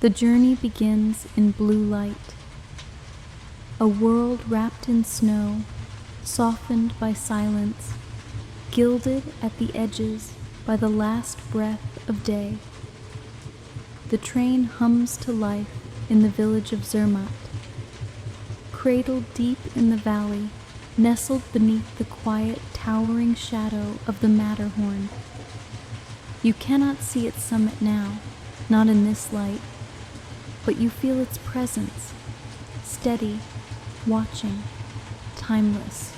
The journey begins in blue light, a world wrapped in snow, softened by silence, gilded at the edges by the last breath of day. The train hums to life in the village of Zermatt, cradled deep in the valley, nestled beneath the quiet, towering shadow of the Matterhorn. You cannot see its summit now, not in this light, but you feel its presence, steady, watching, timeless.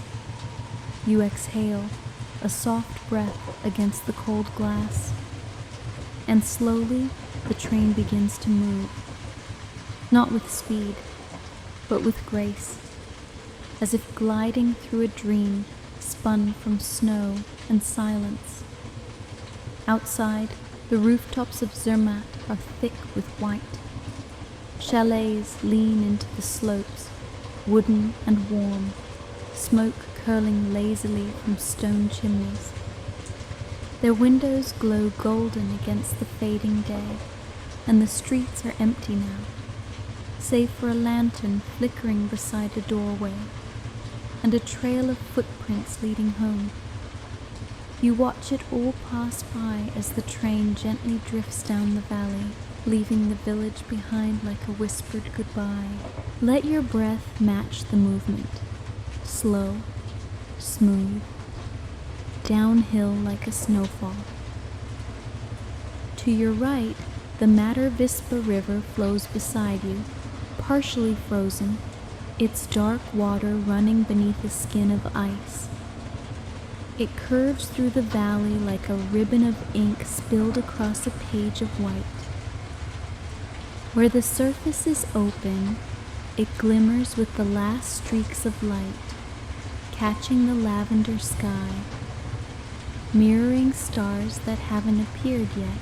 You exhale, a soft breath against the cold glass, and slowly the train begins to move, not with speed, but with grace, as if gliding through a dream spun from snow and silence. Outside, the rooftops of Zermatt are thick with white. Chalets lean into the slopes, wooden and warm, smoke curling lazily from stone chimneys. Their windows glow golden against the fading day, and the streets are empty now, save for a lantern flickering beside a doorway, and a trail of footprints leading home. You watch it all pass by as the train gently drifts down the valley, leaving the village behind like a whispered goodbye. Let your breath match the movement, slow, smooth, downhill like a snowfall. To your right, the Mattervispa River flows beside you, partially frozen, its dark water running beneath a skin of ice. It curves through the valley like a ribbon of ink spilled across a page of white. Where the surface is open, it glimmers with the last streaks of light, catching the lavender sky, mirroring stars that haven't appeared yet.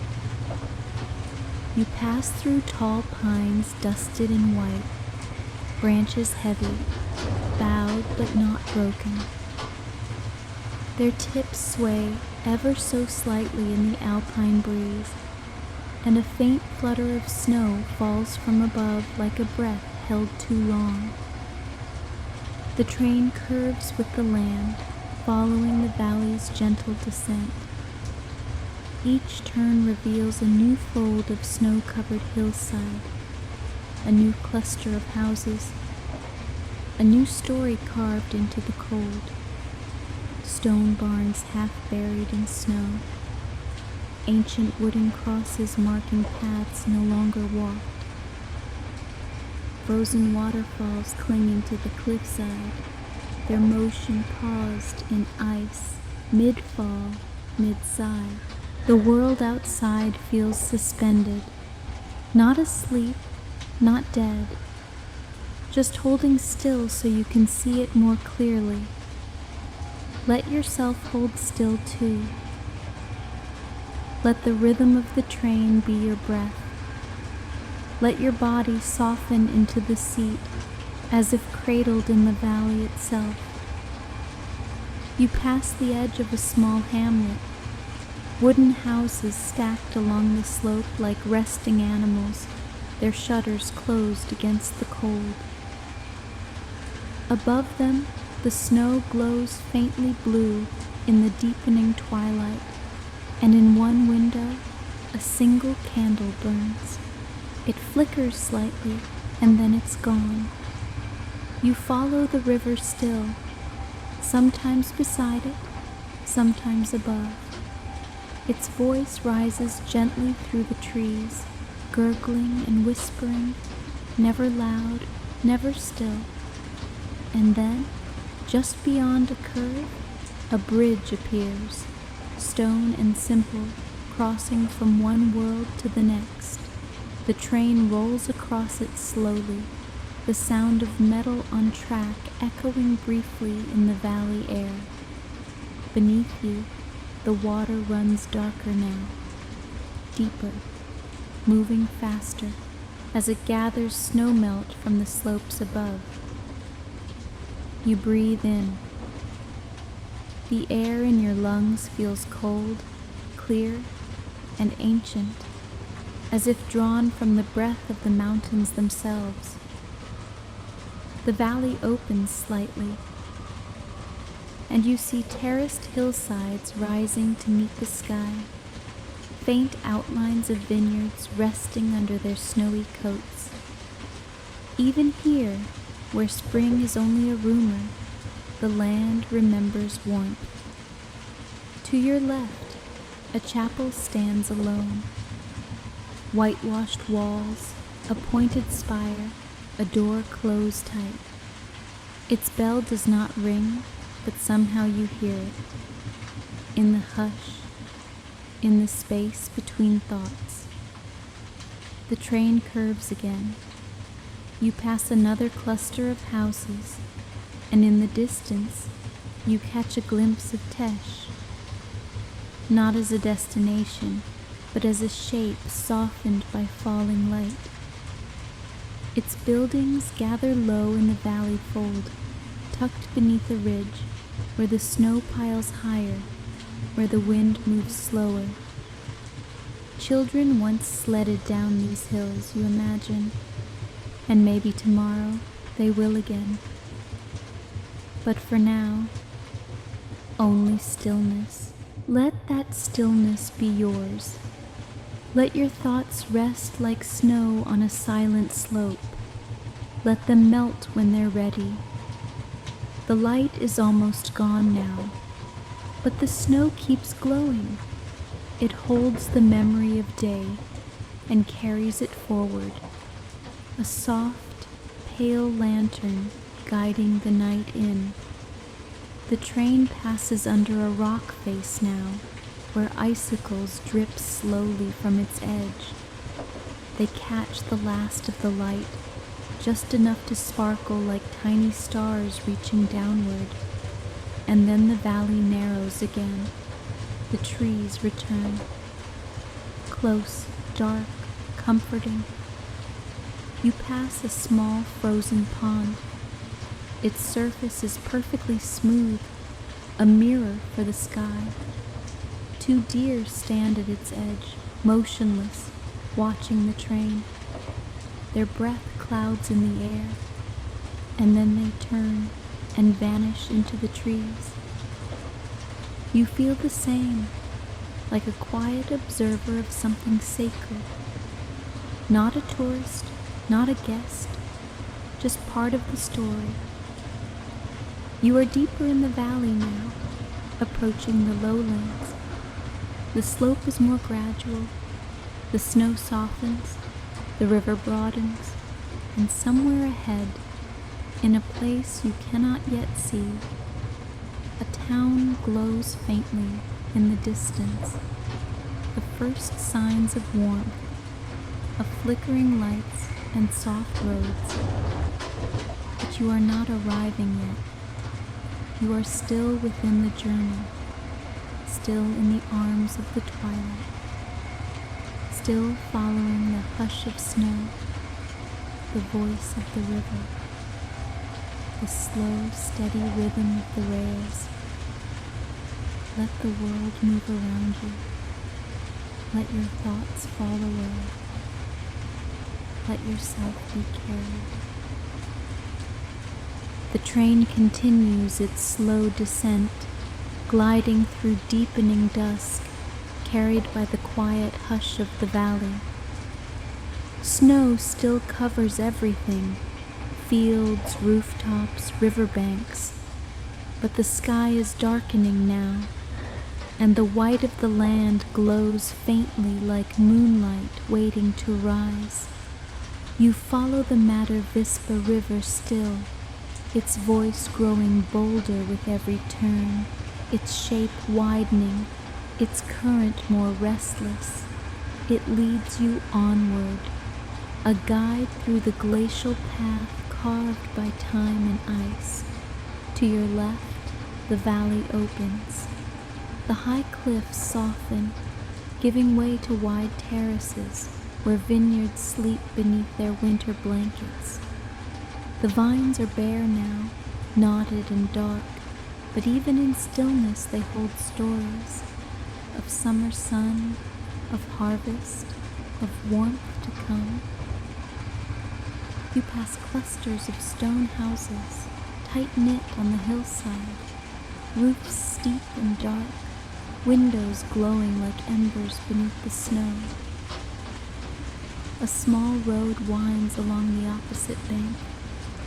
You pass through tall pines dusted in white, branches heavy, bowed but not broken. Their tips sway ever so slightly in the Alpine breeze, and a faint flutter of snow falls from above like a breath held too long. The train curves with the land, following the valley's gentle descent. Each turn reveals a new fold of snow-covered hillside, a new cluster of houses, a new story carved into the cold. Stone barns half buried in snow, ancient wooden crosses marking paths no longer walked, frozen waterfalls clinging to the cliffside, their motion paused in ice, mid-fall, mid-sigh. The world outside feels suspended, not asleep, not dead, just holding still so you can see it more clearly. Let yourself hold still too. Let the rhythm of the train be your breath. Let your body soften into the seat as if cradled in the valley itself. You pass the edge of a small hamlet, wooden houses stacked along the slope like resting animals, their shutters closed against the cold. Above them, the snow glows faintly blue in the deepening twilight, and in one window, a single candle burns. It flickers slightly, and then it's gone. You follow the river still, sometimes beside it, sometimes above. Its voice rises gently through the trees, gurgling and whispering, never loud, never still. And then, just beyond a curve, a bridge appears, stone and simple, crossing from one world to the next. The train rolls across it slowly, the sound of metal on track echoing briefly in the valley air. Beneath you, the water runs darker now, deeper, moving faster as it gathers snowmelt from the slopes above. You breathe in. The air in your lungs feels cold, clear, and ancient. as if drawn from the breath of the mountains themselves. The valley opens slightly, and you see terraced hillsides rising to meet the sky, faint outlines of vineyards resting under their snowy coats. Even here, where spring is only a rumor, the land remembers warmth. To your left, a chapel stands alone. Whitewashed walls, a pointed spire, a door closed tight. Its bell does not ring, but somehow you hear it. In the hush, in the space between thoughts. The train curves again. You pass another cluster of houses, and in the distance, you catch a glimpse of Tesh. Not as a destination, but as a shape softened by falling light. Its buildings gather low in the valley fold, tucked beneath a ridge, where the snow piles higher, where the wind moves slower. Children once sledded down these hills, you imagine, and maybe tomorrow they will again. But for now, only stillness. Let that stillness be yours. Let your thoughts rest like snow on a silent slope. Let them melt when they're ready. The light is almost gone now, but the snow keeps glowing. It holds the memory of day and carries it forward, a soft, pale lantern guiding the night in. The train passes under a rock face now, where icicles drip slowly from its edge. They catch the last of the light, just enough to sparkle like tiny stars reaching downward, and then the valley narrows again. The trees return. Close, dark, comforting. You pass a small frozen pond. Its surface is perfectly smooth, a mirror for the sky. Two deer stand at its edge, motionless, watching the train. Their breath clouds in the air, and then they turn and vanish into the trees. You feel the same, like a quiet observer of something sacred. Not a tourist, not a guest, just part of the story. You are deeper in the valley now, approaching the lowlands. The slope is more gradual, the snow softens, the river broadens, and somewhere ahead, in a place you cannot yet see, a town glows faintly in the distance, the first signs of warmth, of flickering lights and soft roads. But you are not arriving yet. You are still within the journey, still in the arms of the twilight, still following the hush of snow, the voice of the river, the slow, steady rhythm of the rails. Let the world move around you. Let your thoughts fall away. Let yourself be carried. The train continues its slow descent, gliding through deepening dusk, carried by the quiet hush of the valley. Snow still covers everything, fields, rooftops, riverbanks, but the sky is darkening now, and the white of the land glows faintly like moonlight waiting to rise. You follow the Mattervispa River still, its voice growing bolder with every turn, its shape widening, its current more restless. It leads you onward, a guide through the glacial path carved by time and ice. To your left, the valley opens. The high cliffs soften, giving way to wide terraces where vineyards sleep beneath their winter blankets. The vines are bare now, knotted and dark, but even in stillness they hold stories of summer sun, of harvest, of warmth to come. You pass clusters of stone houses, tight-knit on the hillside, roofs steep and dark, windows glowing like embers beneath the snow. A small road winds along the opposite bank,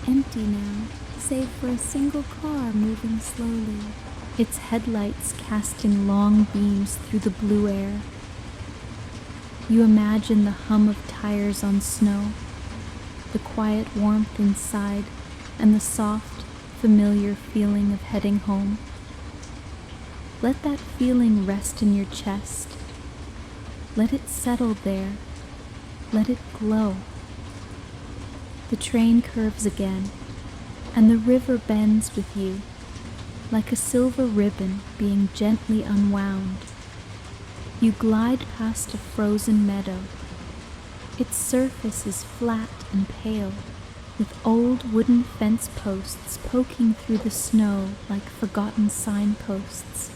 empty now, save for a single car moving slowly, its headlights casting long beams through the blue air. You imagine the hum of tires on snow, the quiet warmth inside, and the soft, familiar feeling of heading home. Let that feeling rest in your chest. Let it settle there. Let it glow. The train curves again, and the river bends with you, like a silver ribbon being gently unwound. You glide past a frozen meadow. Its surface is flat and pale, with old wooden fence posts poking through the snow like forgotten signposts.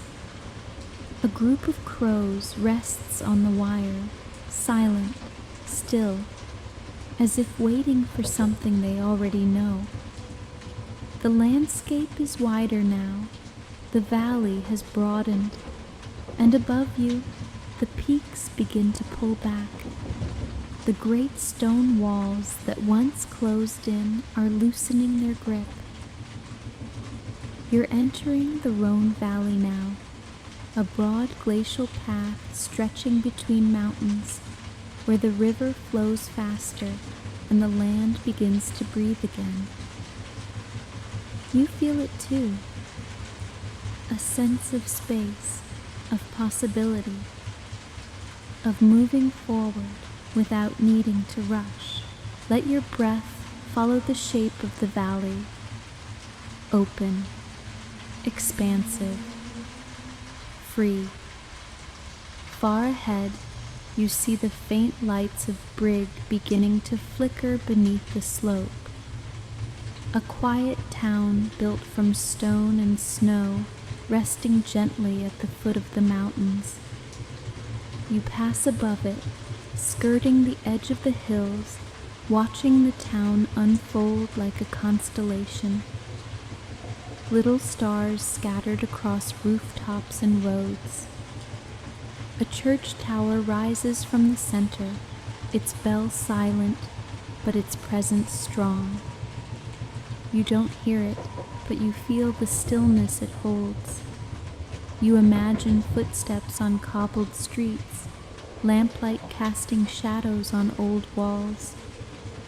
A group of crows rests on the wire, silent, still, as if waiting for something they already know. The landscape is wider now, the valley has broadened, and above you, the peaks begin to pull back. The great stone walls that once closed in are loosening their grip. You're entering the Rhone Valley now, a broad glacial path stretching between mountains, where the river flows faster and the land begins to breathe again. You feel it too, a sense of space, of possibility, of moving forward without needing to rush. Let your breath follow the shape of the valley, open, expansive, free. Far ahead, you see the faint lights of Brig beginning to flicker beneath the slope. A quiet town built from stone and snow, resting gently at the foot of the mountains. You pass above it, skirting the edge of the hills, watching the town unfold like a constellation. Little stars scattered across rooftops and roads. A church tower rises from the center, its bell silent, but its presence strong. You don't hear it, but you feel the stillness it holds. You imagine footsteps on cobbled streets, lamplight casting shadows on old walls,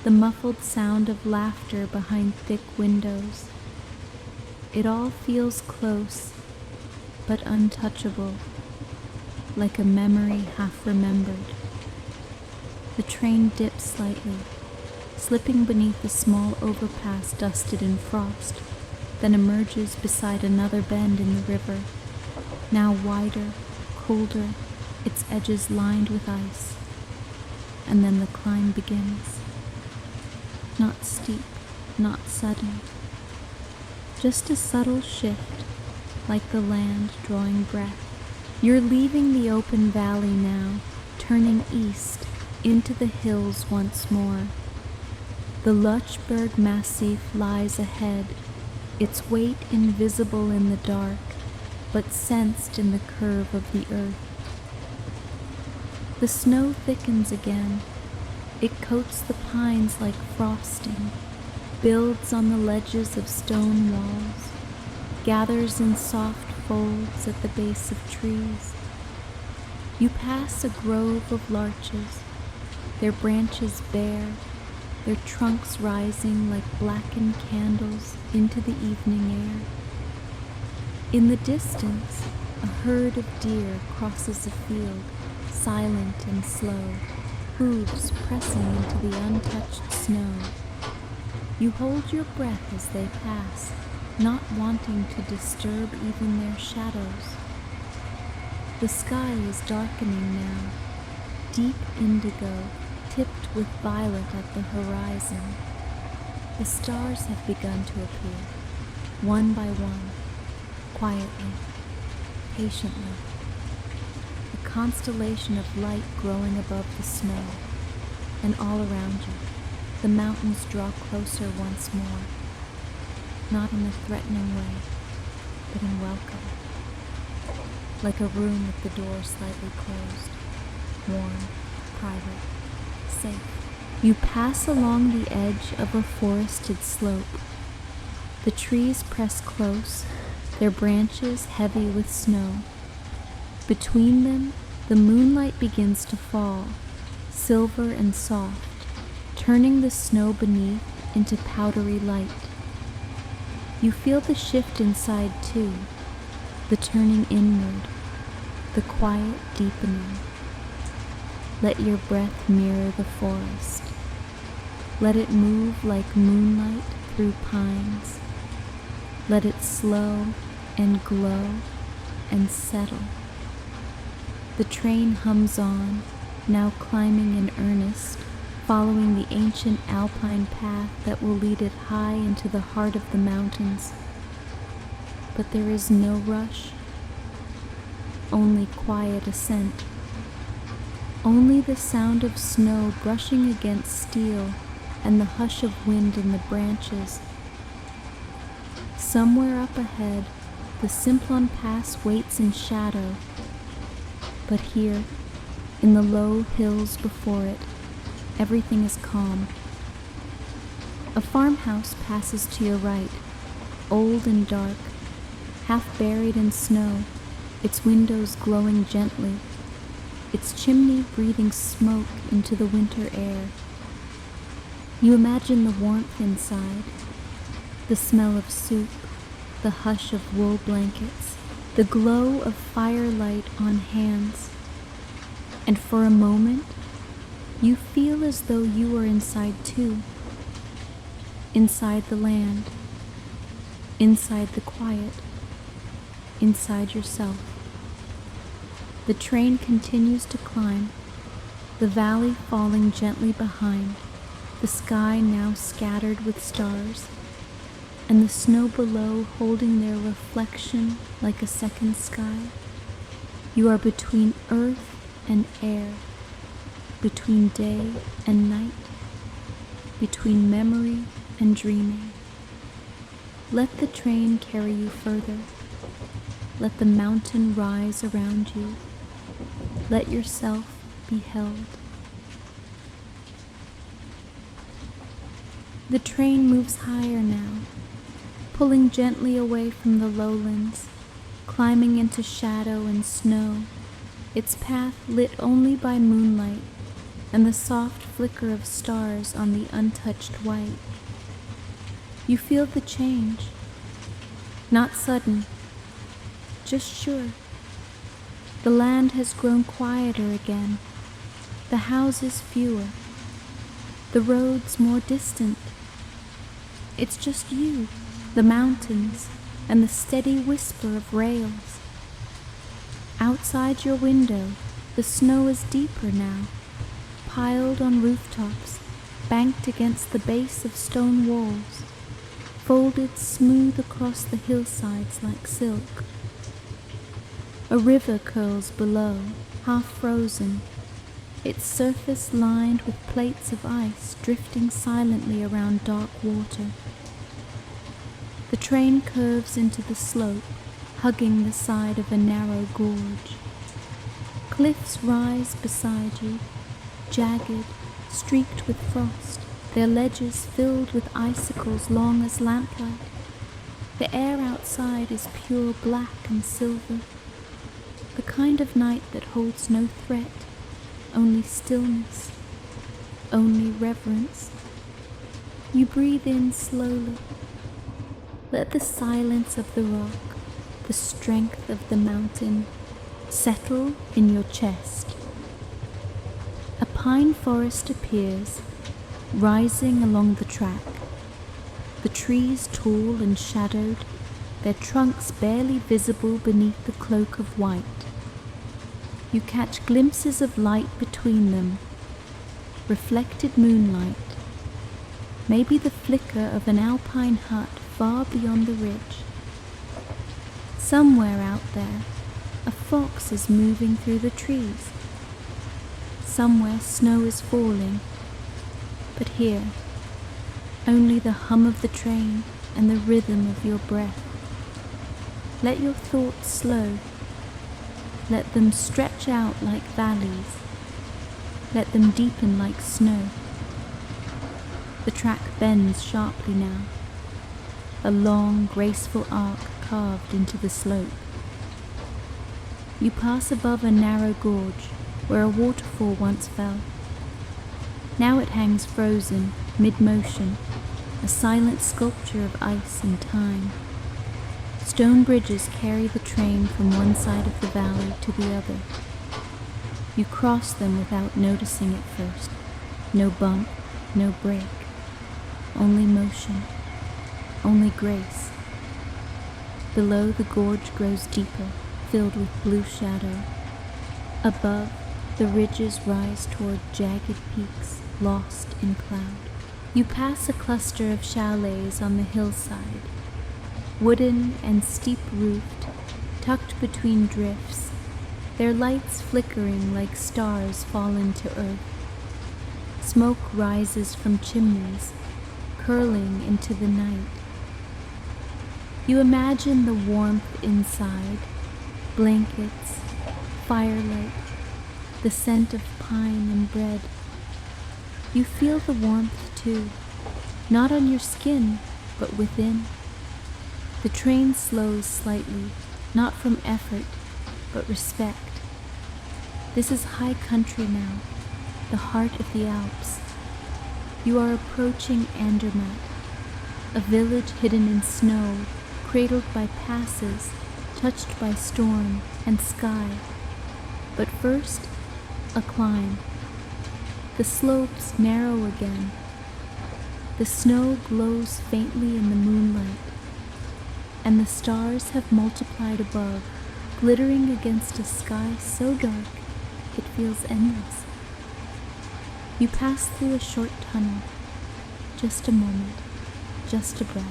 the muffled sound of laughter behind thick windows. It all feels close, but untouchable, like a memory half remembered. The train dips slightly, slipping beneath a small overpass dusted in frost, then emerges beside another bend in the river, now wider, colder, its edges lined with ice. And then the climb begins. Not steep, not sudden, just a subtle shift, like the land drawing breath. You're leaving the open valley now, turning east into the hills once more. The Lötschberg Massif lies ahead, its weight invisible in the dark, but sensed in the curve of the earth. The snow thickens again. It coats the pines like frosting, builds on the ledges of stone walls, gathers in soft folds at the base of trees. You pass a grove of larches, their branches bare, their trunks rising like blackened candles into the evening air. In the distance, a herd of deer crosses a field, silent and slow, hooves pressing into the untouched snow. You hold your breath as they pass, not wanting to disturb even their shadows. The sky is darkening now, deep indigo, tipped with violet at the horizon. The stars have begun to appear, one by one, quietly, patiently. A constellation of light growing above the snow, and all around you, the mountains draw closer once more, not in a threatening way, but in welcome, like a room with the door slightly closed, warm, private, safe. You pass along the edge of a forested slope. The trees press close, their branches heavy with snow. Between them, the moonlight begins to fall, silver and soft, turning the snow beneath into powdery light. You feel the shift inside too, the turning inward, the quiet deepening. Let your breath mirror the forest. Let it move like moonlight through pines. Let it slow and glow and settle. The train hums on, now climbing in earnest, following the ancient Alpine path that will lead it high into the heart of the mountains. But there is no rush, only quiet ascent. Only the sound of snow brushing against steel and the hush of wind in the branches. Somewhere up ahead, the Simplon Pass waits in shadow, but here, in the low hills before it, everything is calm. A farmhouse passes to your right, old and dark, half buried in snow, its windows glowing gently, its chimney breathing smoke into the winter air. You imagine the warmth inside, the smell of soup, the hush of wool blankets, the glow of firelight on hands. And for a moment, you feel as though you are inside too. Inside the land, inside the quiet, inside yourself. The train continues to climb, the valley falling gently behind, the sky now scattered with stars, and the snow below holding their reflection like a second sky. You are between earth and air, between day and night, between memory and dreaming. Let the train carry you further. Let the mountain rise around you. Let yourself be held. The train moves higher now, pulling gently away from the lowlands, climbing into shadow and snow, its path lit only by moonlight and the soft flicker of stars on the untouched white. You feel the change, not sudden, just sure. The land has grown quieter again, the houses fewer, the roads more distant. It's just you, the mountains, and the steady whisper of rails. Outside your window, the snow is deeper now, piled on rooftops, banked against the base of stone walls, folded smooth across the hillsides like silk. A river curls below, half frozen, its surface lined with plates of ice drifting silently around dark water. The train curves into the slope, hugging the side of a narrow gorge. Cliffs rise beside you, jagged, streaked with frost, their ledges filled with icicles long as lamplight. The air outside is pure black and silver, the kind of night that holds no threat, only stillness, only reverence. You breathe in slowly. Let the silence of the rock, the strength of the mountain, settle in your chest. A pine forest appears, rising along the track. The trees tall and shadowed, their trunks barely visible beneath the cloak of white. You catch glimpses of light between them, reflected moonlight, maybe the flicker of an Alpine hut far beyond the ridge. Somewhere out there, a fox is moving through the trees. Somewhere snow is falling, but here, only the hum of the train and the rhythm of your breath. Let your thoughts slow. Let them stretch out like valleys. Let them deepen like snow. The track bends sharply now, a long, graceful arc carved into the slope. You pass above a narrow gorge where a waterfall once fell. Now it hangs frozen, mid-motion, a silent sculpture of ice and time. Stone bridges carry the train from one side of the valley to the other. You cross them without noticing at first. No bump, no break. Only motion, only grace. Below, the gorge grows deeper, filled with blue shadow. Above, the ridges rise toward jagged peaks, lost in cloud. You pass a cluster of chalets on the hillside, wooden and steep-roofed, tucked between drifts, their lights flickering like stars fallen to earth. Smoke rises from chimneys, curling into the night. You imagine the warmth inside, blankets, firelight, the scent of pine and bread. You feel the warmth too, not on your skin, but within. The train slows slightly, not from effort, but respect. This is high country now, the heart of the Alps. You are approaching Andermatt, a village hidden in snow, cradled by passes, touched by storm and sky. But first, a climb. The slopes narrow again. The snow glows faintly in the moonlight, and the stars have multiplied above, glittering against a sky so dark it feels endless. You pass through a short tunnel, just a moment, just a breath.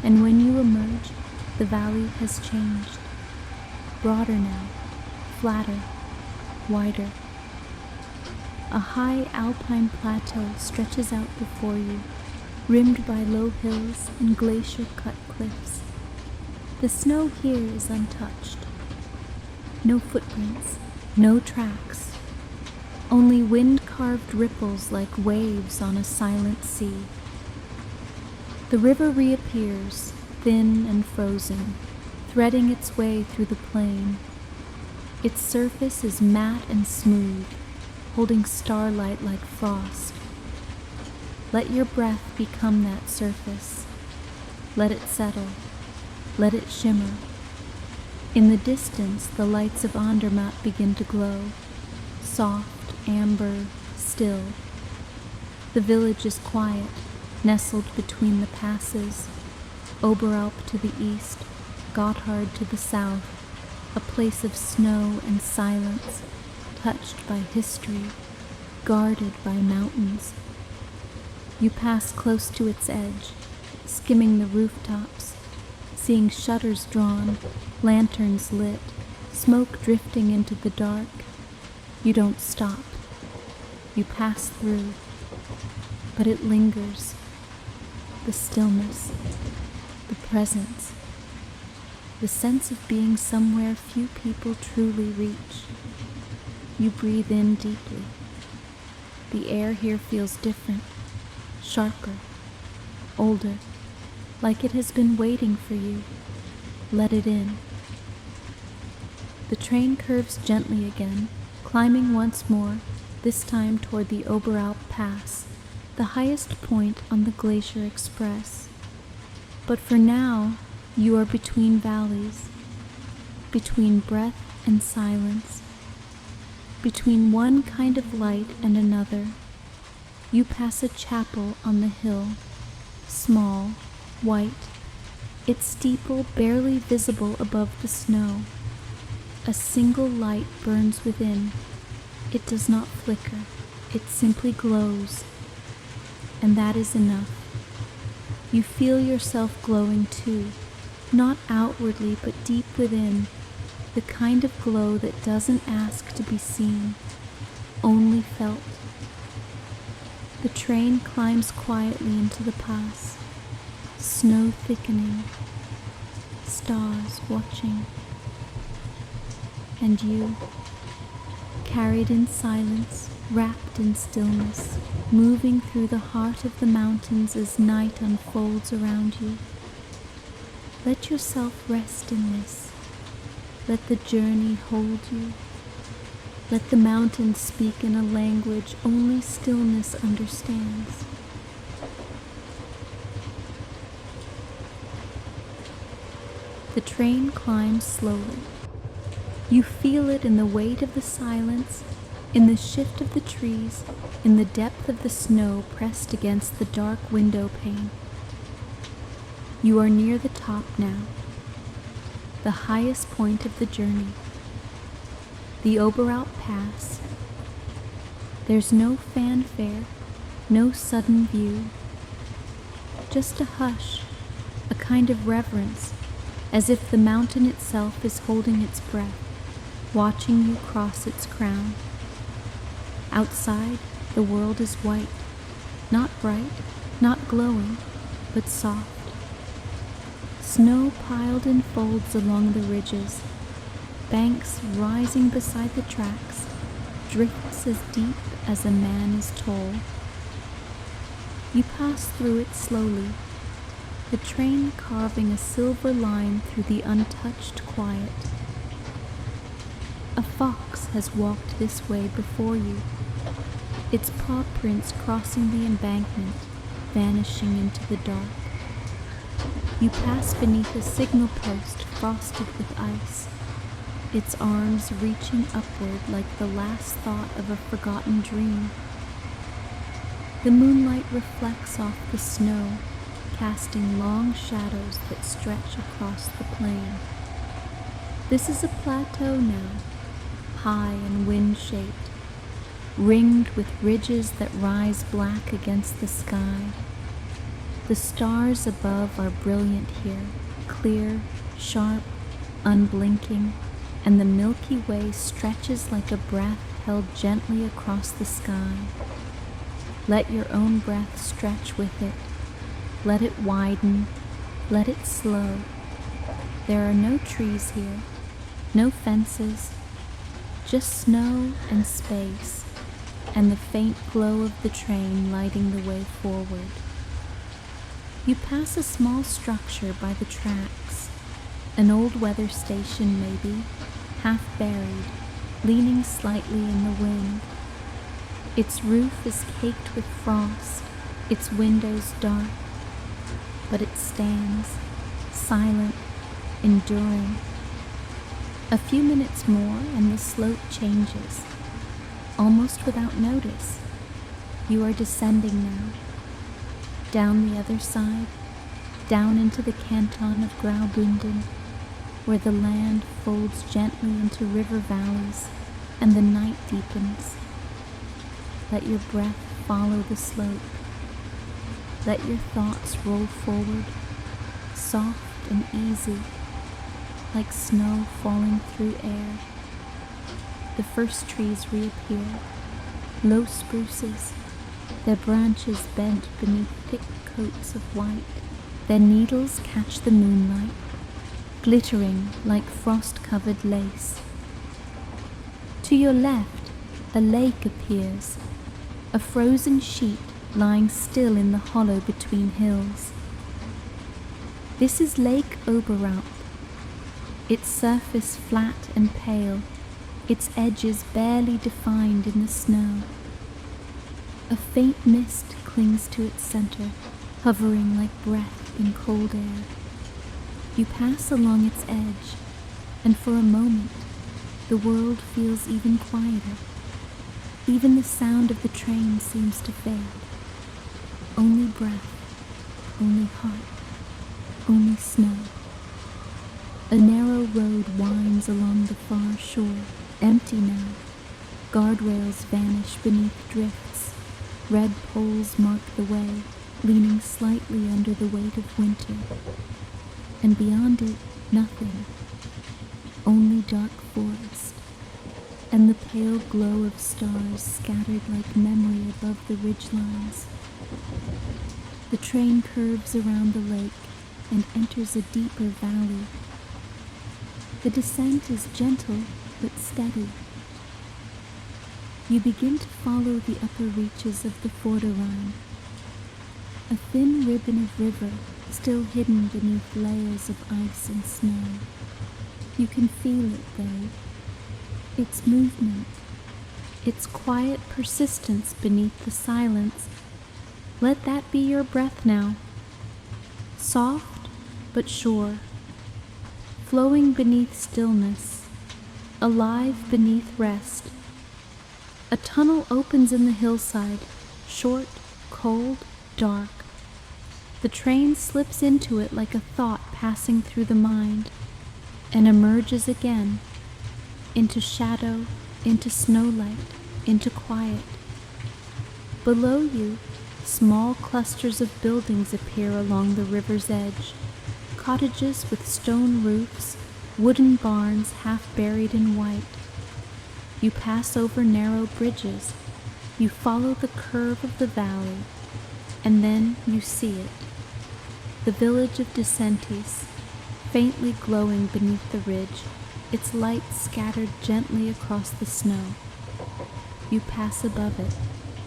And when you emerge, the valley has changed. Broader now, flatter, wider. A high alpine plateau stretches out before you, rimmed by low hills and glacier-cut cliffs. The snow here is untouched. No footprints, no tracks, only wind-carved ripples like waves on a silent sea. The river reappears, thin and frozen, threading its way through the plain. Its surface is matte and smooth, holding starlight like frost. Let your breath become that surface. Let it settle. Let it shimmer. In the distance, the lights of Andermatt begin to glow, soft, amber, still. The village is quiet, nestled between the passes, Oberalp to the east, Gotthard to the south, a place of snow and silence, touched by history, guarded by mountains. You pass close to its edge, skimming the rooftops, seeing shutters drawn, lanterns lit, smoke drifting into the dark. You don't stop. You pass through, but it lingers. The stillness, the presence, the sense of being somewhere few people truly reach. You breathe in deeply. The air here feels different, sharper, older, like it has been waiting for you. Let it in. The train curves gently again, climbing once more, this time toward the Oberalp Pass, the highest point on the Glacier Express. But for now, you are between valleys, between breath and silence, between one kind of light and another. You pass a chapel on the hill, small, white, its steeple barely visible above the snow. A single light burns within. It does not flicker, it simply glows. And that is enough. You feel yourself glowing too, not outwardly but deep within, the kind of glow that doesn't ask to be seen, only felt. The train climbs quietly into the pass, snow thickening, stars watching, and you, carried in silence, wrapped in stillness, moving through the heart of the mountains as night unfolds around you. Let yourself rest in this. Let the journey hold you. Let the mountains speak in a language only stillness understands. The train climbs slowly. You feel it in the weight of the silence, in the shift of the trees, in the depth of the snow pressed against the dark window pane. You are near the top now, the highest point of the journey, the Oberalp Pass. There's no fanfare, no sudden view, just a hush, a kind of reverence, as if the mountain itself is holding its breath, watching you cross its crown. Outside, the world is white, not bright, not glowing, but soft. Snow piled in folds along the ridges, banks rising beside the tracks, drifts as deep as a man is tall. You pass through it slowly, the train carving a silver line through the untouched quiet. A fox has walked this way before you, its paw prints crossing the embankment, vanishing into the dark. You pass beneath a signal post frosted with ice, its arms reaching upward like the last thought of a forgotten dream. The moonlight reflects off the snow, casting long shadows that stretch across the plain. This is a plateau now, high and wind-shaped, ringed with ridges that rise black against the sky. The stars above are brilliant here, clear, sharp, unblinking, and the Milky Way stretches like a breath held gently across the sky. Let your own breath stretch with it. Let it widen. Let it slow. There are no trees here, no fences, just snow and space, and the faint glow of the train lighting the way forward. You pass a small structure by the tracks, an old weather station maybe, half buried, leaning slightly in the wind. Its roof is caked with frost, its windows dark, but it stands, silent, enduring. A few minutes more and the slope changes, almost without notice. You are descending now, down the other side, down into the canton of Graubünden, where the land folds gently into river valleys and the night deepens. Let your breath follow the slope. Let your thoughts roll forward, soft and easy, like snow falling through air. The first trees reappear, low spruces, their branches bent beneath thick coats of white. Their needles catch the moonlight, glittering like frost-covered lace. To your left, a lake appears, a frozen sheet lying still in the hollow between hills. This is Lake Oberalp, its surface flat and pale, its edges barely defined in the snow. A faint mist clings to its center, hovering like breath in cold air. You pass along its edge, and for a moment, the world feels even quieter. Even the sound of the train seems to fade. Only breath, only heart, only snow. A narrow road winds along the far shore, empty now. Guardrails vanish beneath drifts. Red poles mark the way, leaning slightly under the weight of winter. And beyond it, nothing. only dark forest, and the pale glow of stars scattered like memory above the ridgelines. The train curves around the lake and enters a deeper valley. The descent is gentle but steady. You begin to follow the upper reaches of the Rhine, a thin ribbon of river still hidden beneath layers of ice and snow. You can feel it though, its movement, its quiet persistence beneath the silence. Let that be your breath now, soft but sure, flowing beneath stillness, alive beneath rest. A tunnel opens in the hillside, short, cold, dark. The train slips into it like a thought passing through the mind, and emerges again, into shadow, into snowlight, into quiet. Below you, small clusters of buildings appear along the river's edge, cottages with stone roofs, wooden barns half buried in white. You pass over narrow bridges, you follow the curve of the valley, and then you see it, the village of Descentes, faintly glowing beneath the ridge, its light scattered gently across the snow. You pass above it,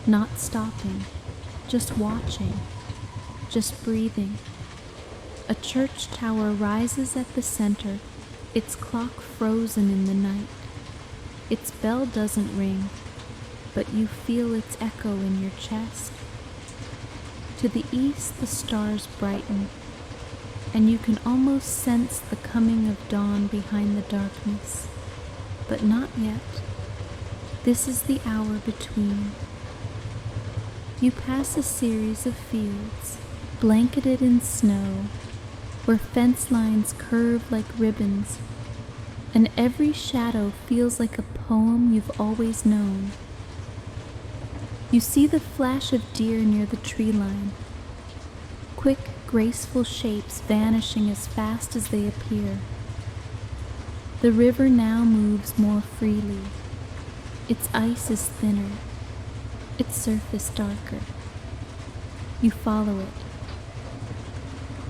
not stopping, just watching, just breathing. A church tower rises at the center, its clock frozen in the night. Its bell doesn't ring, but you feel its echo in your chest. To the east the stars brighten, and you can almost sense the coming of dawn behind the darkness, but not yet. This is the hour between. You pass a series of fields, blanketed in snow, where fence lines curve like ribbons, and every shadow feels like a poem you've always known. You see the flash of deer near the tree line, quick, graceful shapes vanishing as fast as they appear. The river now moves more freely. Its ice is thinner, its surface darker. You follow it,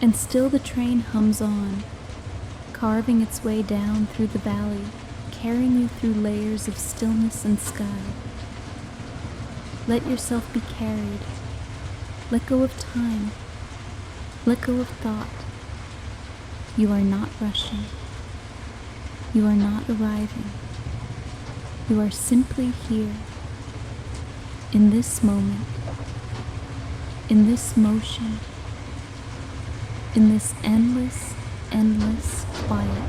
and still the train hums on, carving its way down through the valley, carrying you through layers of stillness and sky. Let yourself be carried. Let go of time. Let go of thought. You are not rushing. You are not arriving. You are simply here, in this moment, in this motion, in this endless, endless quiet.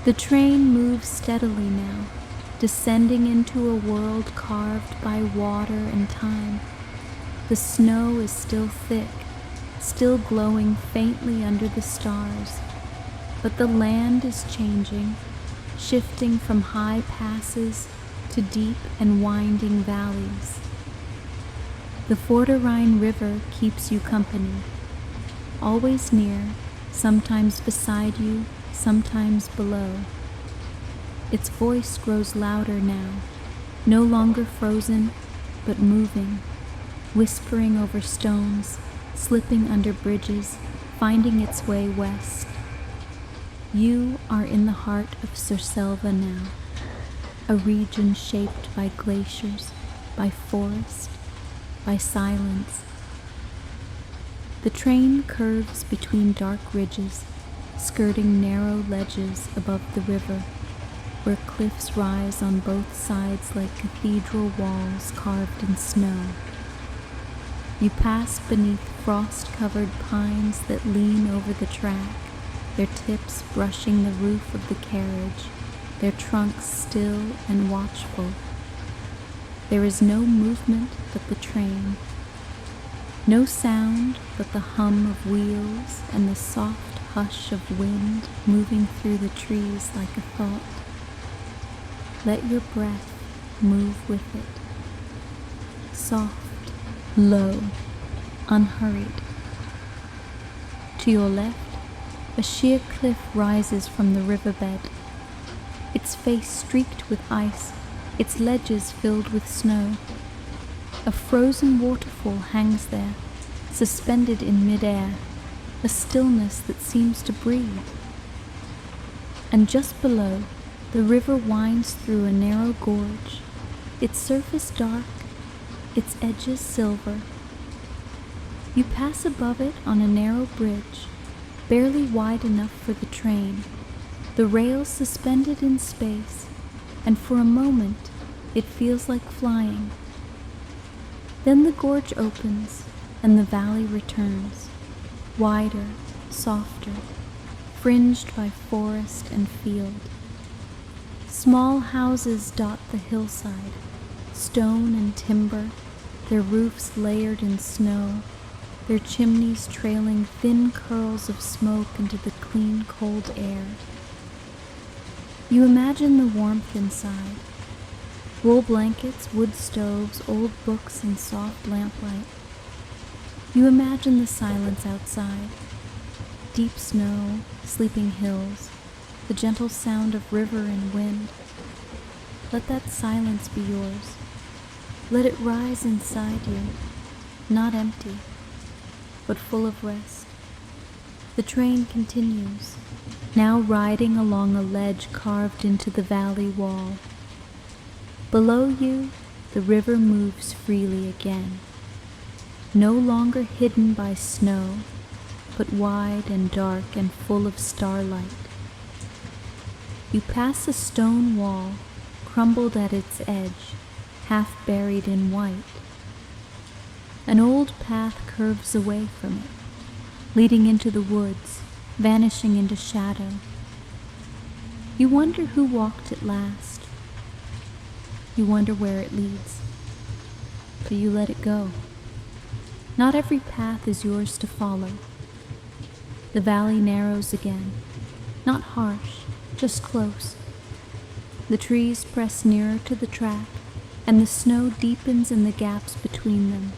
The train moves steadily now, descending into a world carved by water and time. The snow is still thick, still glowing faintly under the stars, but the land is changing, shifting from high passes to deep and winding valleys. The Rhine River keeps you company, always near, sometimes beside you, sometimes below. Its voice grows louder now, no longer frozen, but moving, whispering over stones, slipping under bridges, finding its way west. You are in the heart of Surselva now, a region shaped by glaciers, by forest, by silence. The train curves between dark ridges, skirting narrow ledges above the river, where cliffs rise on both sides like cathedral walls carved in snow. You pass beneath frost-covered pines that lean over the track, their tips brushing the roof of the carriage, their trunks still and watchful. There is no movement but the train, no sound but the hum of wheels and the soft hush of wind moving through the trees like a thought. Let your breath move with it, soft, low, unhurried. To your left, A sheer cliff rises from the riverbed, its face streaked with ice, its ledges filled with snow. A frozen waterfall hangs there, suspended in midair, a stillness that seems to breathe. And just below, the river winds through a narrow gorge, its surface dark, its edges silver. You pass above it on a narrow bridge, barely wide enough for the train, the rails suspended in space, and for a moment it feels like flying. Then the gorge opens, and the valley returns, wider, softer, fringed by forest and field. Small houses dot the hillside, stone and timber, their roofs layered in snow, their chimneys trailing thin curls of smoke into the clean, cold air. You imagine the warmth inside, wool blankets, wood stoves, old books, and soft lamplight. You imagine the silence outside, deep snow, sleeping hills, the gentle sound of river and wind. Let that silence be yours. Let it rise inside you, not empty, but full of rest. The train continues, now riding along a ledge carved into the valley wall. Below you, the river moves freely again, no longer hidden by snow, but wide and dark and full of starlight. You pass a stone wall, crumbled at its edge, half buried in white. An old path curves away from it, leading into the woods, vanishing into shadow. You wonder who walked it last. You wonder where it leads. But you let it go. Not every path is yours to follow. The valley narrows again, not harsh, just close. The trees press nearer to the track, and the snow deepens in the gaps between them.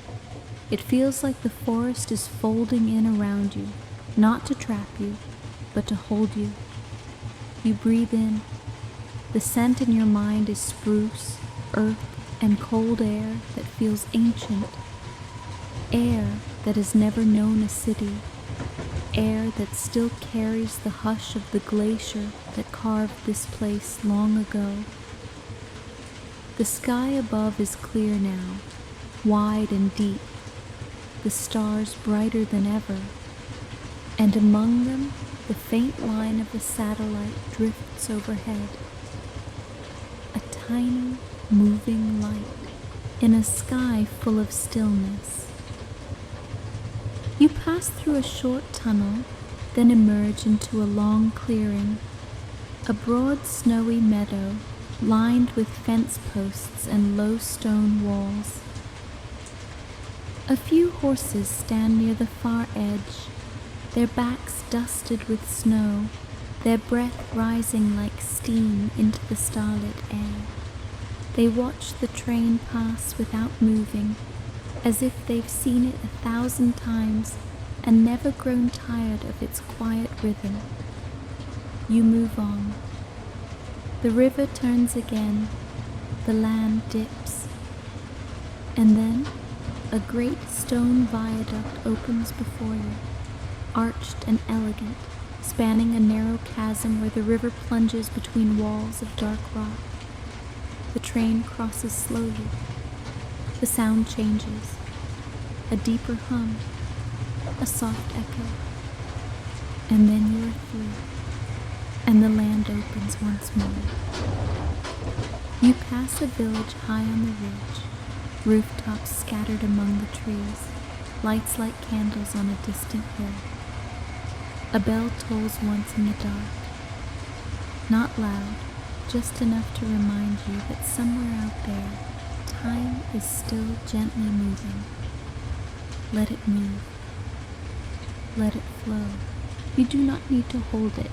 It feels like the forest is folding in around you, not to trap you, but to hold you. You breathe in. The scent in your mind is spruce, earth, and cold air that feels ancient. Air that has never known a city. Air that still carries the hush of the glacier that carved this place long ago. The sky above is clear now, wide and deep, the stars brighter than ever, and among them the faint line of a satellite drifts overhead. A tiny, moving light in a sky full of stillness. You pass through a short tunnel, then emerge into a long clearing, a broad snowy meadow lined with fence posts and low stone walls. A few horses stand near the far edge, their backs dusted with snow, their breath rising like steam into the starlit air. They watch the train pass without moving, as if they've seen it 1,000 times and never grown tired of its quiet rhythm. You move on. The river turns again, the land dips, and then a great stone viaduct opens before you, arched and elegant, spanning a narrow chasm where the river plunges between walls of dark rock. The train crosses slowly. The sound changes. A deeper hum, a soft echo, and then you are through, and the land opens once more. You pass a village high on the ridge, rooftops scattered among the trees, lights like candles on a distant hill. A bell tolls once in the dark, not loud, just enough to remind you that somewhere out there, time is still gently moving. Let it move. Let it flow. You do not need to hold it.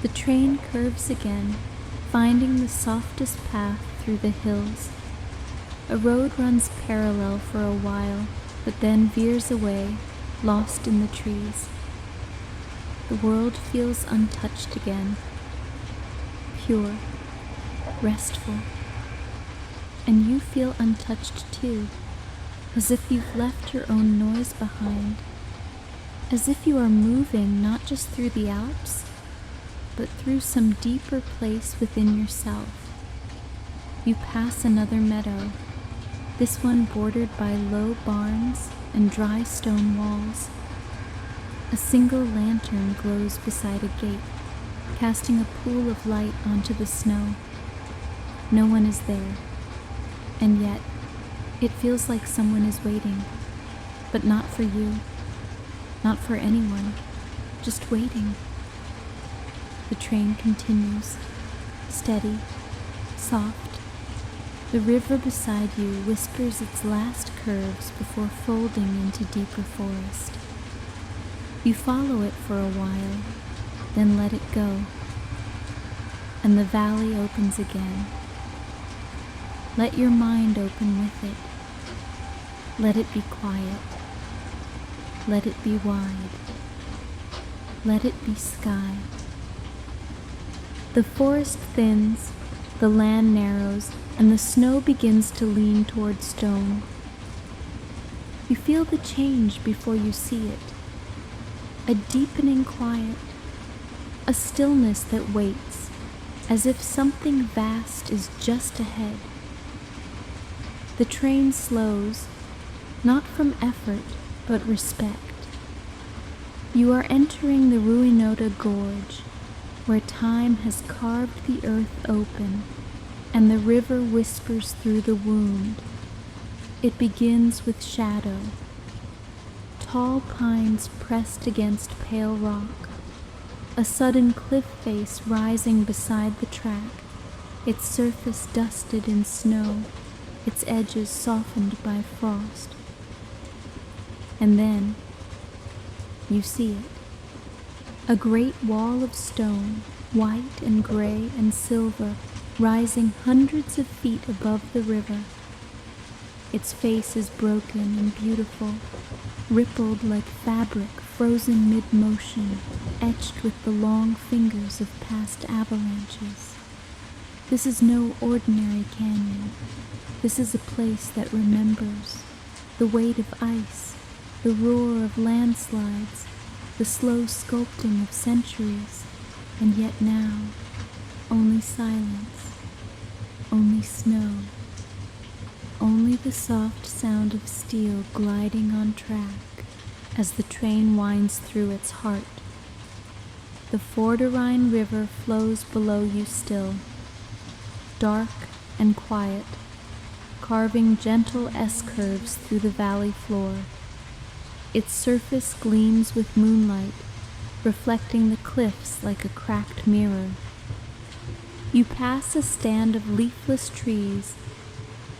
The train curves again, finding the softest path through the hills. A road runs parallel for a while, but then veers away, lost in the trees. the world feels untouched again, pure, restful, and you feel untouched too, as if you've left your own noise behind, as if you are moving not just through the Alps, but through some deeper place within yourself. You pass another meadow, this one bordered by low barns and dry stone walls. A single lantern glows beside a gate, casting a pool of light onto the snow. No one is there, and yet it feels like someone is waiting, but not for you, not for anyone, just waiting. The train continues, steady, soft. The river beside you whispers its last curves before folding into deeper forest. You follow it for a while, then let it go, and the valley opens again. Let your mind open with it. Let it be quiet. Let it be wide. Let it be sky. The forest thins, the land narrows, and the snow begins to lean toward stone. You feel the change before you see it. A deepening quiet, a stillness that waits, as if something vast is just ahead. The train slows, not from effort, but respect. You are entering the Rhine Gorge, where time has carved the earth open, and the river whispers through the wound. It begins with shadow. Tall pines pressed against pale rock, a sudden cliff face rising beside the track, its surface dusted in snow, its edges softened by frost. And then you see it. A great wall of stone, white and gray and silver, rising hundreds of feet above the river. Its face is broken and beautiful, rippled like fabric frozen mid-motion, etched with the long fingers of past avalanches. This is no ordinary canyon. This is a place that remembers the weight of ice, the roar of landslides, the slow sculpting of centuries, and yet now, only silence, only snow, only the soft sound of steel gliding on track as the train winds through its heart. The Rhine River flows below you still, dark and quiet, carving gentle S-curves through the valley floor. Its surface gleams with moonlight, reflecting the cliffs like a cracked mirror. You pass a stand of leafless trees,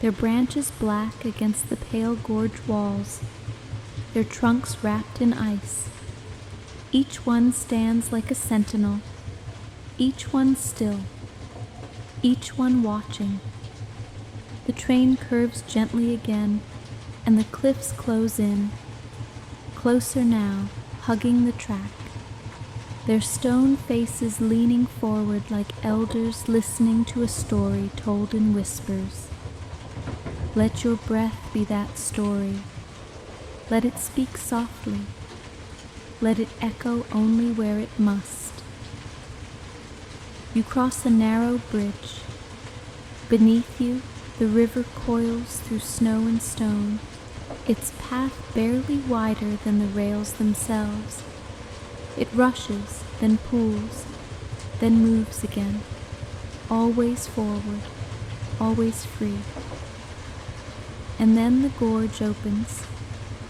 their branches black against the pale gorge walls, their trunks wrapped in ice. Each one stands like a sentinel, each one still, each one watching. The train curves gently again, and the cliffs close in, closer now, hugging the track, their stone faces leaning forward like elders listening to a story told in whispers. Let your breath be that story. Let it speak softly. Let it echo only where it must. You cross a narrow bridge. Beneath you, the river coils through snow and stone, its path barely wider than the rails themselves. It rushes, then pools, then moves again, always forward, always free. And then the gorge opens,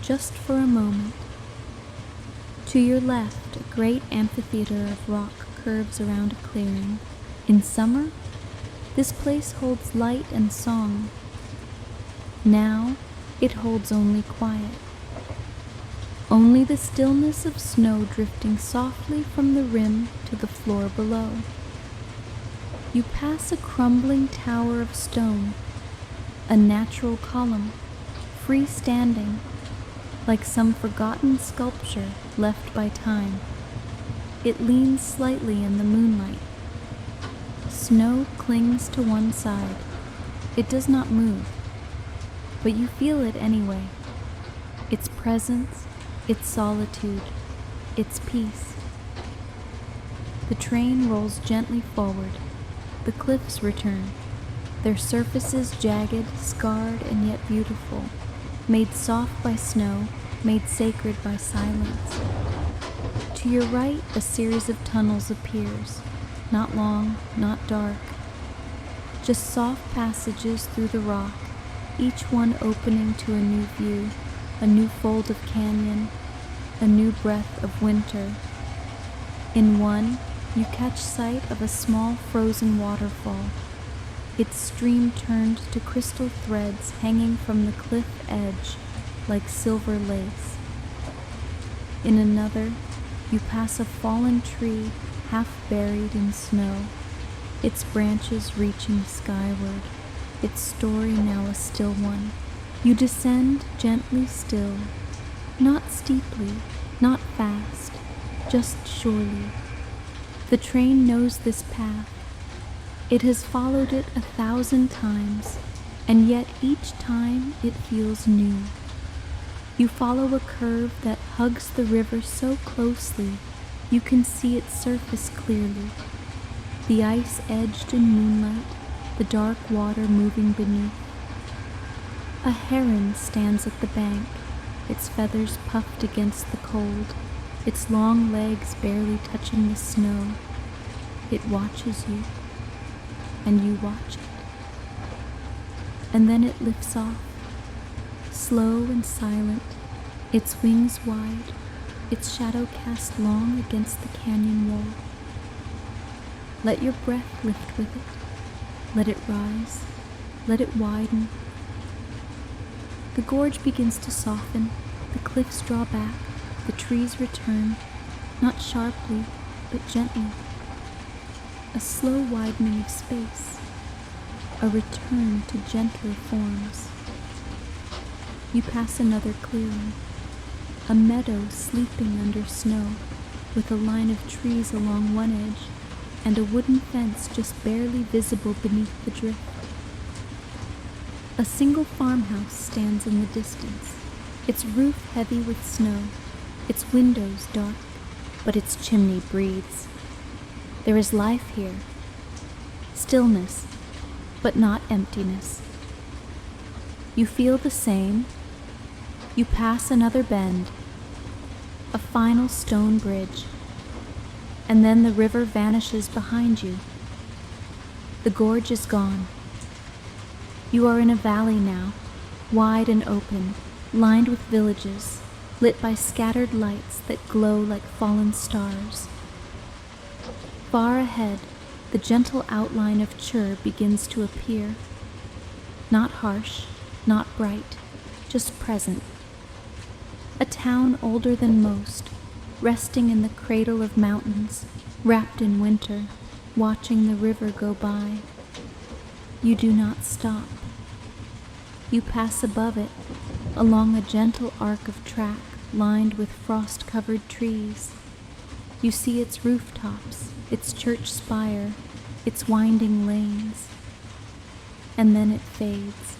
just for a moment. To your left, a great amphitheater of rock curves around a clearing. In summer, this place holds light and song. Now, it holds only quiet. Only the stillness of snow drifting softly from the rim to the floor below. You pass a crumbling tower of stone, a natural column, freestanding, like some forgotten sculpture left by time. It leans slightly in the moonlight. Snow clings to one side. It does not move, but you feel it anyway. Its presence, its solitude, its peace. The train rolls gently forward. The cliffs return, their surfaces jagged, scarred, and yet beautiful, made soft by snow, made sacred by silence. To your right, a series of tunnels appears, not long, not dark, just soft passages through the rock, each one opening to a new view, a new fold of canyon, a new breath of winter. In one, you catch sight of a small frozen waterfall, its stream turned to crystal threads hanging from the cliff edge like silver lace. In another, you pass a fallen tree half buried in snow, its branches reaching skyward, its story now a still one. You descend gently still, not steeply, not fast, just surely. The train knows this path. It has followed it 1,000 times, and yet each time it feels new. You follow a curve that hugs the river so closely you can see its surface clearly. The ice edged in moonlight, the dark water moving beneath. A heron stands at the bank, its feathers puffed against the cold, its long legs barely touching the snow. It watches you, and you watch it. And then it lifts off, slow and silent, its wings wide, its shadow cast long against the canyon wall. Let your breath lift with it. Let it rise. Let it widen. The gorge begins to soften. The cliffs draw back. The trees return, not sharply, but gently. A slow widening of space. A return to gentler forms. You pass another clearing. A meadow sleeping under snow, with a line of trees along one edge, and a wooden fence just barely visible beneath the drift. A single farmhouse stands in the distance, its roof heavy with snow, its windows dark, but its chimney breathes. There is life here, stillness, but not emptiness. You feel the same. You pass another bend, a final stone bridge, and then the river vanishes behind you. The gorge is gone. You are in a valley now, wide and open, lined with villages, lit by scattered lights that glow like fallen stars. Far ahead, the gentle outline of Chur begins to appear. Not harsh, not bright, just present. A town older than most, resting in the cradle of mountains, wrapped in winter, watching the river go by. You do not stop. You pass above it, along a gentle arc of track lined with frost-covered trees. You see its rooftops, its church spire, its winding lanes. And then it fades.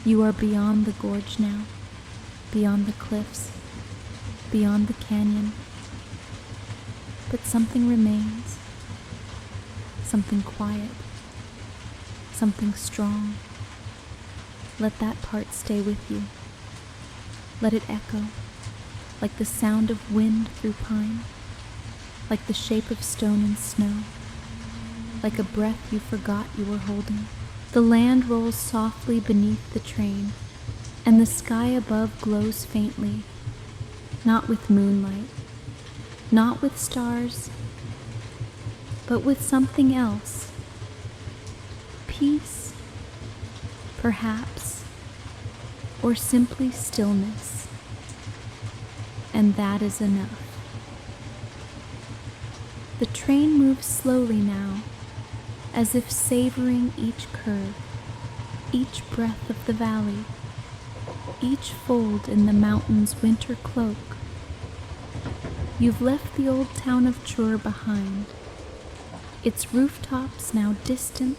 You are beyond the gorge now, beyond the cliffs, beyond the canyon. But something remains, something quiet, something strong. Let that part stay with you. Let it echo, like the sound of wind through pine, like the shape of stone in snow, like a breath you forgot you were holding. The land rolls softly beneath the train, and the sky above glows faintly, not with moonlight, not with stars, but with something else. Peace, perhaps, or simply stillness, and that is enough. The train moves slowly now, as if savoring each curve, each breath of the valley, each fold in the mountain's winter cloak. You've left the old town of Chur behind, its rooftops now distant,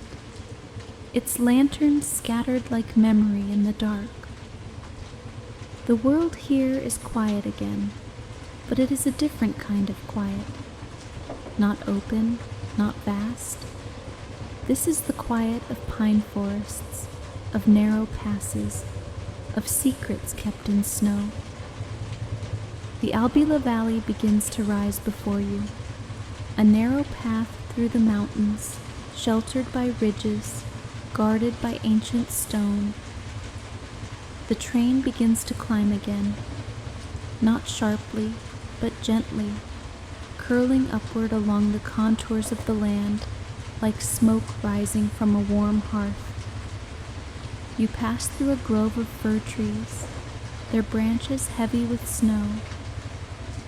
its lanterns scattered like memory in the dark. The world here is quiet again, but it is a different kind of quiet. Not open, not vast. This is the quiet of pine forests, of narrow passes, of secrets kept in snow. The Albula Valley begins to rise before you, a narrow path through the mountains, sheltered by ridges, guarded by ancient stone. The train begins to climb again, not sharply, but gently, curling upward along the contours of the land like smoke rising from a warm hearth. You pass through a grove of fir trees, their branches heavy with snow,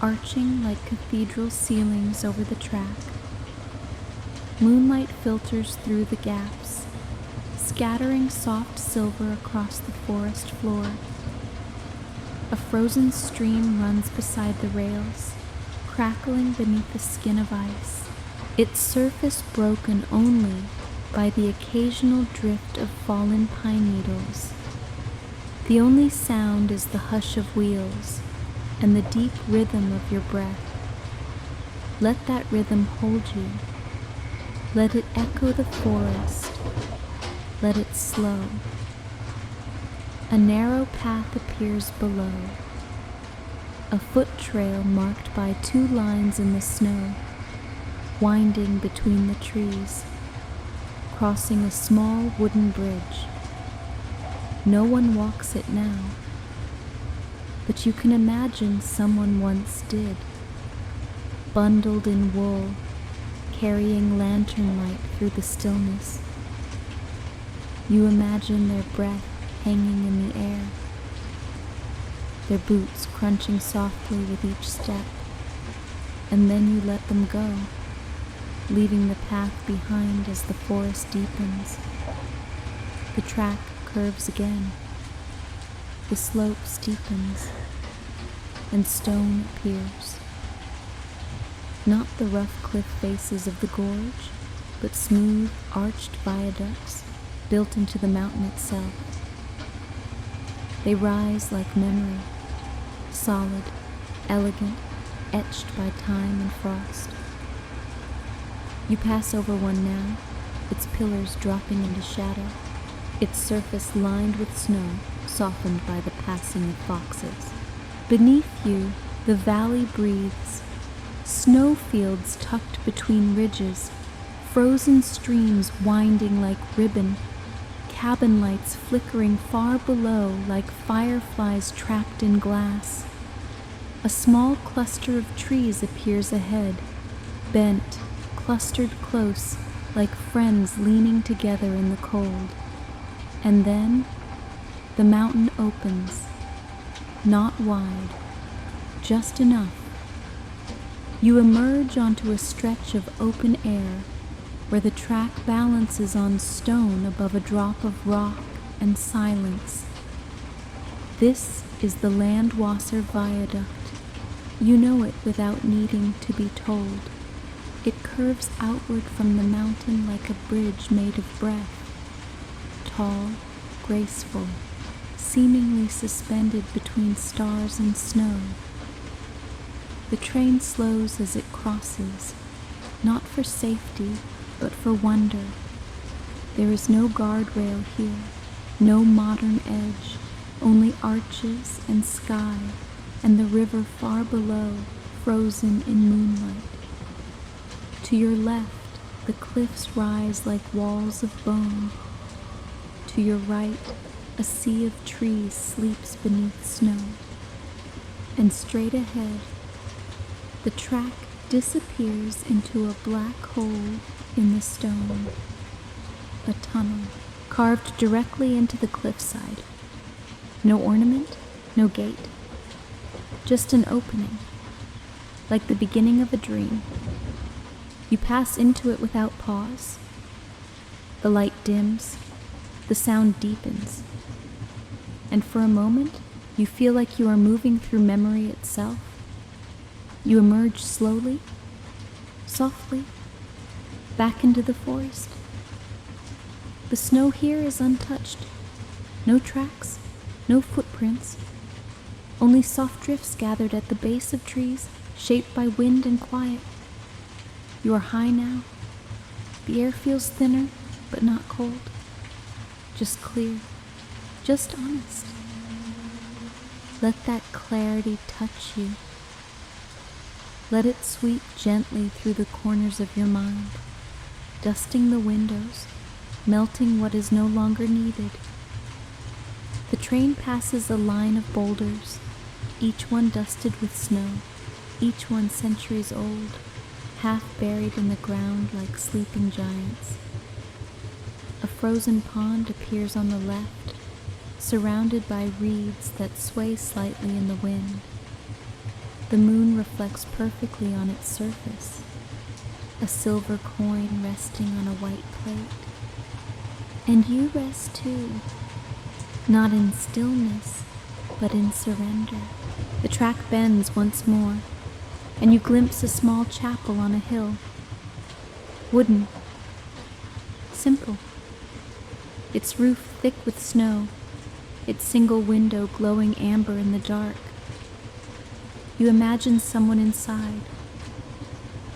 arching like cathedral ceilings over the track. Moonlight filters through the gaps, scattering soft silver across the forest floor. A frozen stream runs beside the rails, crackling beneath the skin of ice, its surface broken only by the occasional drift of fallen pine needles. The only sound is the hush of wheels and the deep rhythm of your breath. Let that rhythm hold you. Let it echo the forest. Let it slow. A narrow path appears below, a foot trail marked by two lines in the snow, winding between the trees, crossing a small wooden bridge. No one walks it now, but you can imagine someone once did, bundled in wool, carrying lantern light through the stillness. You imagine their breath hanging in the air, their boots crunching softly with each step, and then you let them go, leaving the path behind as the forest deepens. The track curves again, the slope steepens, and stone appears. Not the rough cliff faces of the gorge, but smooth, arched viaducts built into the mountain itself. They rise like memory, solid, elegant, etched by time and frost. You pass over one now, its pillars dropping into shadow, its surface lined with snow, softened by the passing of foxes. Beneath you, the valley breathes, snowfields tucked between ridges, frozen streams winding like ribbon, cabin lights flickering far below like fireflies trapped in glass. A small cluster of trees appears ahead, bent, clustered close, like friends leaning together in the cold. And then, the mountain opens, not wide, just enough. You emerge onto a stretch of open air where the track balances on stone above a drop of rock and silence. This is the Landwasser Viaduct. You know it without needing to be told. It curves outward from the mountain like a bridge made of breath, tall, graceful, seemingly suspended between stars and snow. The train slows as it crosses, not for safety, but for wonder. There is no guardrail here, no modern edge, only arches and sky, and the river far below, frozen in moonlight. To your left, the cliffs rise like walls of bone. To your right, a sea of trees sleeps beneath snow. And straight ahead, the track disappears into a black hole in the stone. A tunnel, carved directly into the cliffside. No ornament, no gate. Just an opening, like the beginning of a dream. You pass into it without pause. The light dims, the sound deepens, and for a moment you feel like you are moving through memory itself. You emerge slowly, softly, back into the forest. The snow here is untouched. No tracks, no footprints, only soft drifts gathered at the base of trees, shaped by wind and quiet. You are high now. The air feels thinner, but not cold. Just clear, just honest. Let that clarity touch you. Let it sweep gently through the corners of your mind, dusting the windows, melting what is no longer needed. The train passes a line of boulders, each one dusted with snow, each one centuries old, half buried in the ground like sleeping giants. A frozen pond appears on the left, surrounded by reeds that sway slightly in the wind. The moon reflects perfectly on its surface, a silver coin resting on a white plate. And you rest too, not in stillness, but in surrender. The track bends once more, and you glimpse a small chapel on a hill. Wooden. Simple. Its roof thick with snow, its single window glowing amber in the dark. You imagine someone inside,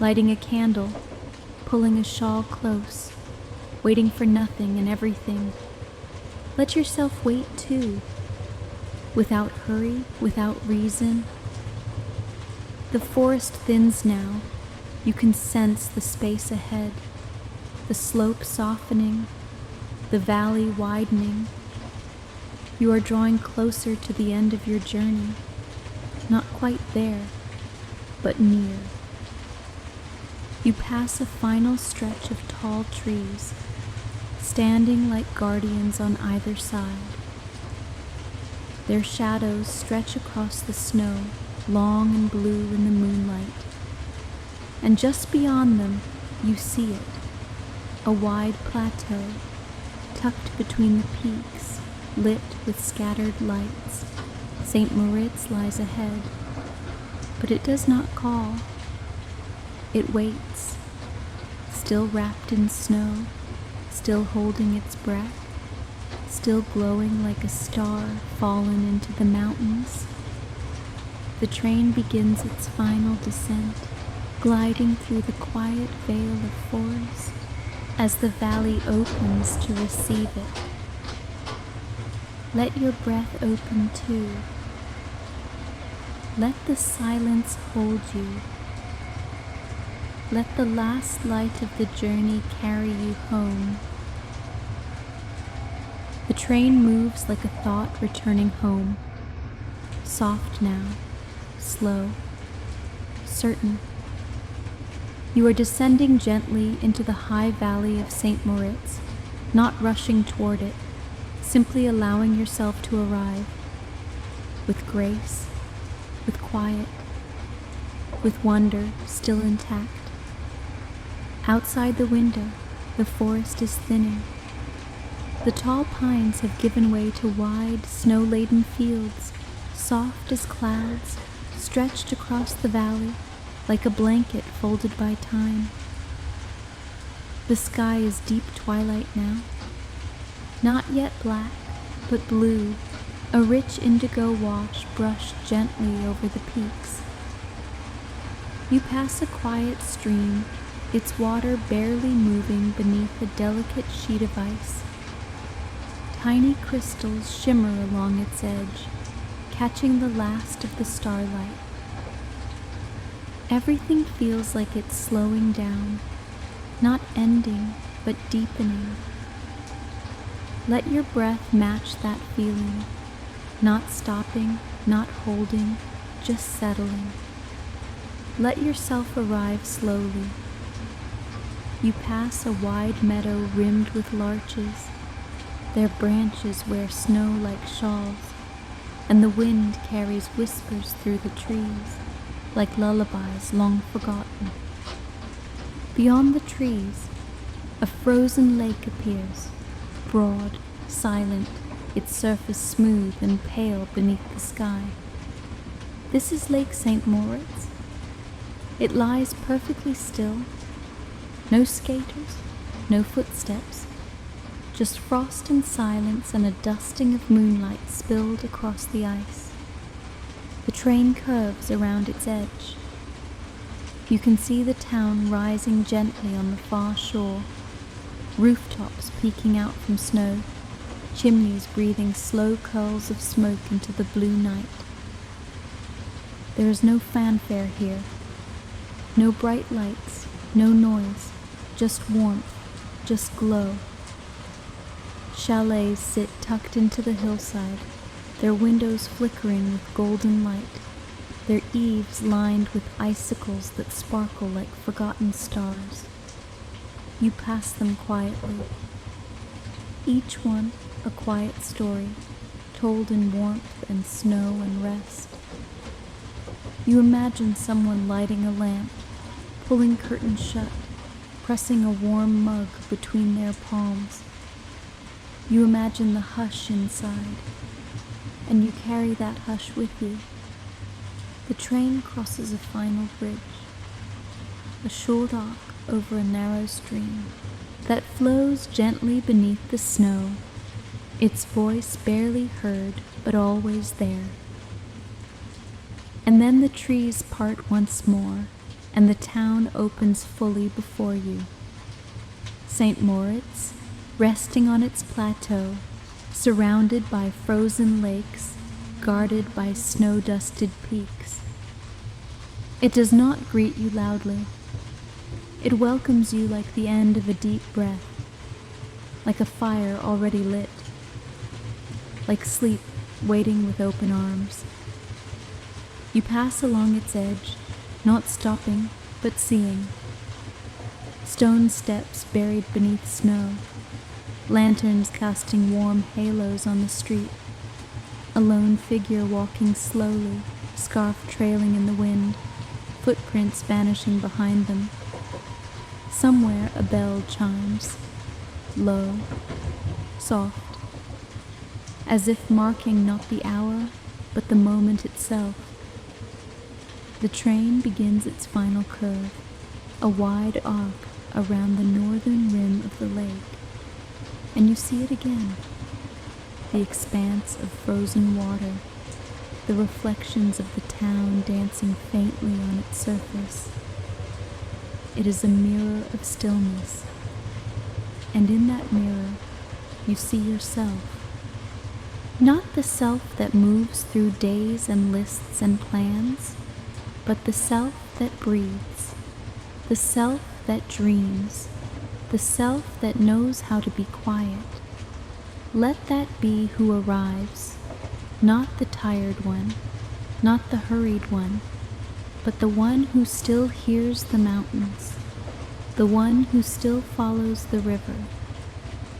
lighting a candle, pulling a shawl close, waiting for nothing and everything. Let yourself wait too, without hurry, without reason. The forest thins now. You can sense the space ahead, the slope softening, the valley widening. You are drawing closer to the end of your journey, not quite there, but near. You pass a final stretch of tall trees, standing like guardians on either side. Their shadows stretch across the snow, long and blue in the moonlight. And just beyond them, you see it, a wide plateau, tucked between the peaks, lit with scattered lights. St. Moritz lies ahead, but it does not call. It waits, still wrapped in snow, still holding its breath, still glowing like a star fallen into the mountains. The train begins its final descent, gliding through the quiet veil of forest as the valley opens to receive it. Let your breath open too. Let the silence hold you. Let the last light of the journey carry you home. The train moves like a thought returning home, soft now, slow, certain. You are descending gently into the high valley of St. Moritz, not rushing toward it, simply allowing yourself to arrive, with grace, with quiet, with wonder still intact. Outside the window, the forest is thinning. The tall pines have given way to wide, snow-laden fields, soft as clouds, stretched across the valley like a blanket folded by time. The sky is deep twilight now, not yet black, but blue, a rich indigo wash brushed gently over the peaks. You pass a quiet stream, its water barely moving beneath a delicate sheet of ice. Tiny crystals shimmer along its edge, catching the last of the starlight. Everything feels like it's slowing down, not ending, but deepening. Let your breath match that feeling, not stopping, not holding, just settling. Let yourself arrive slowly. You pass a wide meadow rimmed with larches. Their branches wear snow like shawls, and the wind carries whispers through the trees, like lullabies long forgotten. Beyond the trees, a frozen lake appears, broad, silent, its surface smooth and pale beneath the sky. This is Lake St. Moritz, It lies perfectly still. No skaters, no footsteps, just frost and silence and a dusting of moonlight spilled across the ice. The train curves around its edge. You can see the town rising gently on the far shore, rooftops peeking out from snow, chimneys breathing slow curls of smoke into the blue night. There is no fanfare here, no bright lights, no noise, just warmth, just glow. Chalets sit tucked into the hillside, their windows flickering with golden light, their eaves lined with icicles that sparkle like forgotten stars. You pass them quietly, each one a quiet story, told in warmth and snow and rest. You imagine someone lighting a lamp, pulling curtains shut, pressing a warm mug between their palms. You imagine the hush inside, and you carry that hush with you. The train crosses a final bridge, a short arc over a narrow stream that flows gently beneath the snow, its voice barely heard but always there. And then the trees part once more, and the town opens fully before you. St. Moritz, resting on its plateau, surrounded by frozen lakes, guarded by snow-dusted peaks. It does not greet you loudly. It welcomes you like the end of a deep breath, like a fire already lit, like sleep waiting with open arms. You pass along its edge, not stopping, but seeing. Stone steps buried beneath snow, lanterns casting warm halos on the street, a lone figure walking slowly, scarf trailing in the wind, footprints vanishing behind them. Somewhere a bell chimes, low, soft, as if marking not the hour, but the moment itself. The train begins its final curve, a wide arc around the northern rim of the lake, and you see it again. The expanse of frozen water, the reflections of the town dancing faintly on its surface. It is a mirror of stillness, and in that mirror you see yourself. Not the self that moves through days and lists and plans, but the self that breathes, the self that dreams, the self that knows how to be quiet. Let that be who arrives, not the tired one, not the hurried one, but the one who still hears the mountains, the one who still follows the river,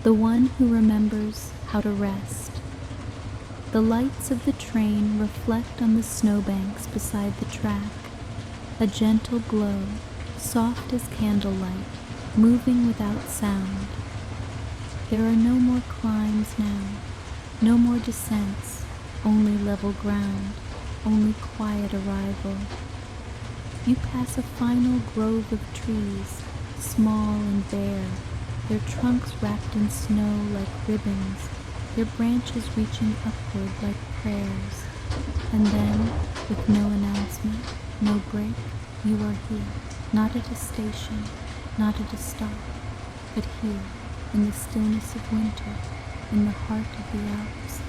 the one who remembers how to rest. The lights of the train reflect on the snowbanks beside the track, a gentle glow, soft as candlelight, moving without sound. There are no more climbs now, no more descents, only level ground, only quiet arrival. You pass a final grove of trees, small and bare, their trunks wrapped in snow like ribbons, their branches reaching upward like prayers. And then, with no announcement, no break, you are here, not at a station, not at a stop, but here, in the stillness of winter, in the heart of the Alps,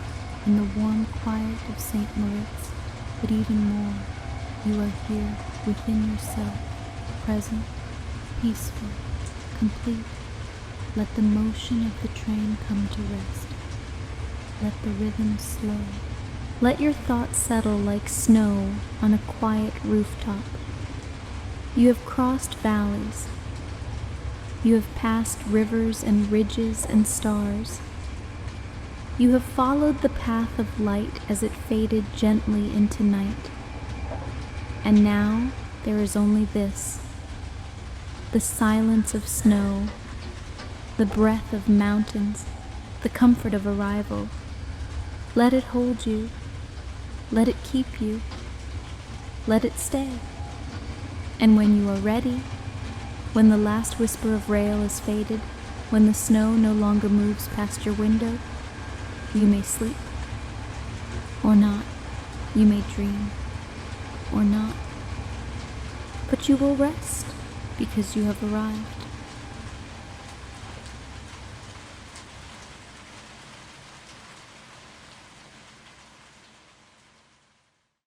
in the warm quiet of St. Moritz, but even more, you are here within yourself, present, peaceful, complete. Let the motion of the train come to rest. Let the rhythm slow. Let your thoughts settle like snow on a quiet rooftop. You have crossed valleys. You have passed rivers and ridges and stars. You have followed the path of light as it faded gently into night. And now there is only this, the silence of snow, the breath of mountains, the comfort of arrival. Let it hold you. Let it keep you. Let it stay. And when you are ready, when the last whisper of rail is faded, when the snow no longer moves past your window, you may sleep, or not. You may dream, or not. But you will rest, because you have arrived.